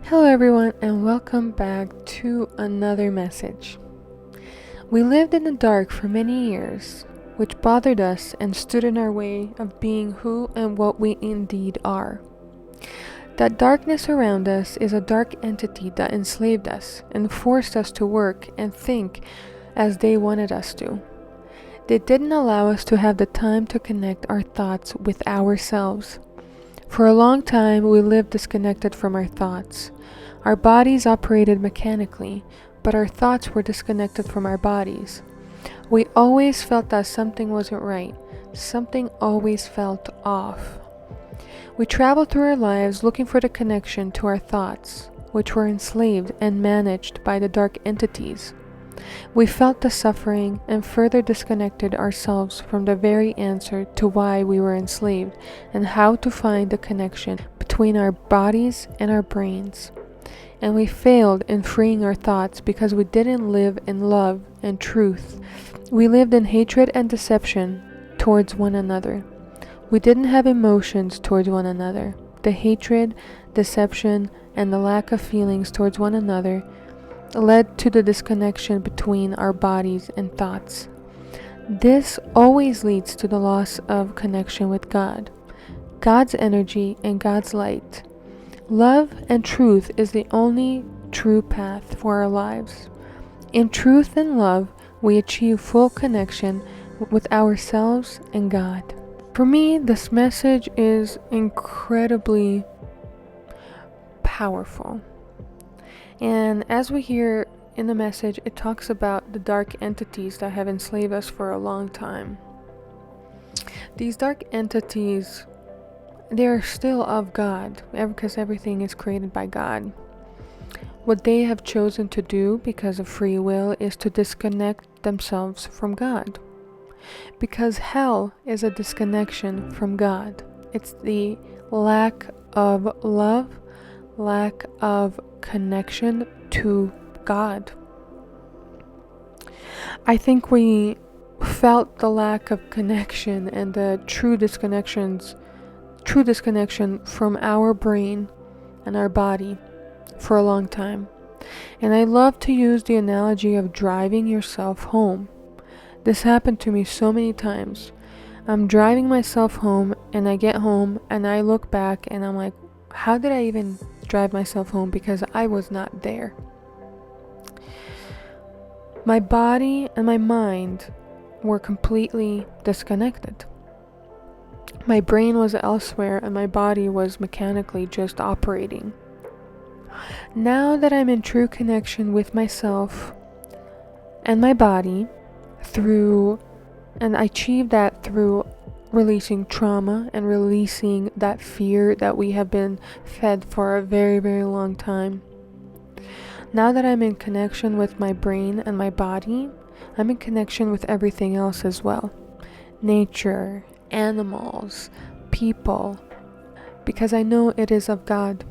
Hello, everyone, and welcome back to another message. We lived in the dark for many years, which bothered us and stood in our way of being who and what we indeed are. That darkness around us is a dark entity that enslaved us and forced us to work and think as they wanted us to. They didn't allow us to have the time to connect our thoughts with ourselves. For a long time, we lived disconnected from our thoughts. Our bodies operated mechanically, but our thoughts were disconnected from our bodies. We always felt that something wasn't right. Something always felt off. We traveled through our lives looking for the connection to our thoughts, which were enslaved and managed by the dark entities. We felt the suffering and further disconnected ourselves from the very answer to why we were enslaved and how to find the connection between our bodies and our brains. And we failed in freeing our thoughts because we didn't live in love and truth. We lived in hatred and deception towards one another. We didn't have emotions towards one another. The hatred, deception, and the lack of feelings towards one another led to the disconnection between our bodies and thoughts. This always leads to the loss of connection with God, God's energy, and God's light. Love and truth is the only true path for our lives. In truth and love, we achieve full connection with ourselves and God. For me, this message is incredibly powerful. And as we hear in the message, it talks about the dark entities that have enslaved us for a long time. These dark entities, they are still of God, because everything is created by God. What they have chosen to do because of free will is to disconnect themselves from God. Because hell is a disconnection from God. It's the lack of love, lack of connection to God. I think we felt the lack of connection and the true disconnection from our brain and our body for a long time. And I love to use the analogy of driving yourself home. This happened to me so many times. I'm driving myself home and I get home and I look back and I'm like, how did I even drive myself home? Because I was not there. My body and my mind were completely disconnected. My brain was elsewhere and my body was mechanically just operating. Now that I'm in true connection with myself and my body and I achieved that through releasing trauma and releasing that fear that we have been fed for a very, very long time. Now that I'm in connection with my brain and my body, I'm in connection with everything else as well. Nature, animals, people, because I know it is of God.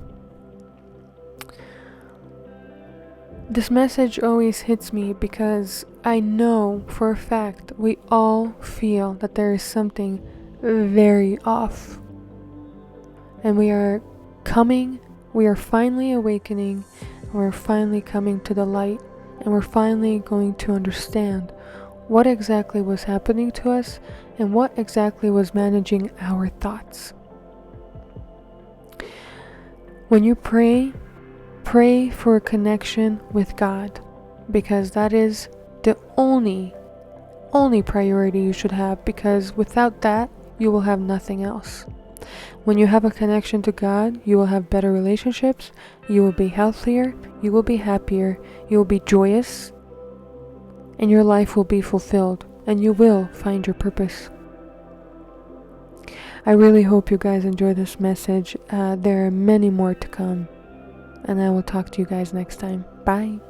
This message always hits me because I know for a fact we all feel that there is something very off. And we are finally awakening, and we're finally coming to the light, and we're finally going to understand what exactly was happening to us and what exactly was managing our thoughts. When you pray for a connection with God, because that is the only priority you should have, because without that, you will have nothing else. When you have a connection to God, you will have better relationships, you will be healthier, you will be happier, you will be joyous, and your life will be fulfilled, and you will find your purpose. I really hope you guys enjoy this message. There are many more to come. And I will talk to you guys next time. Bye.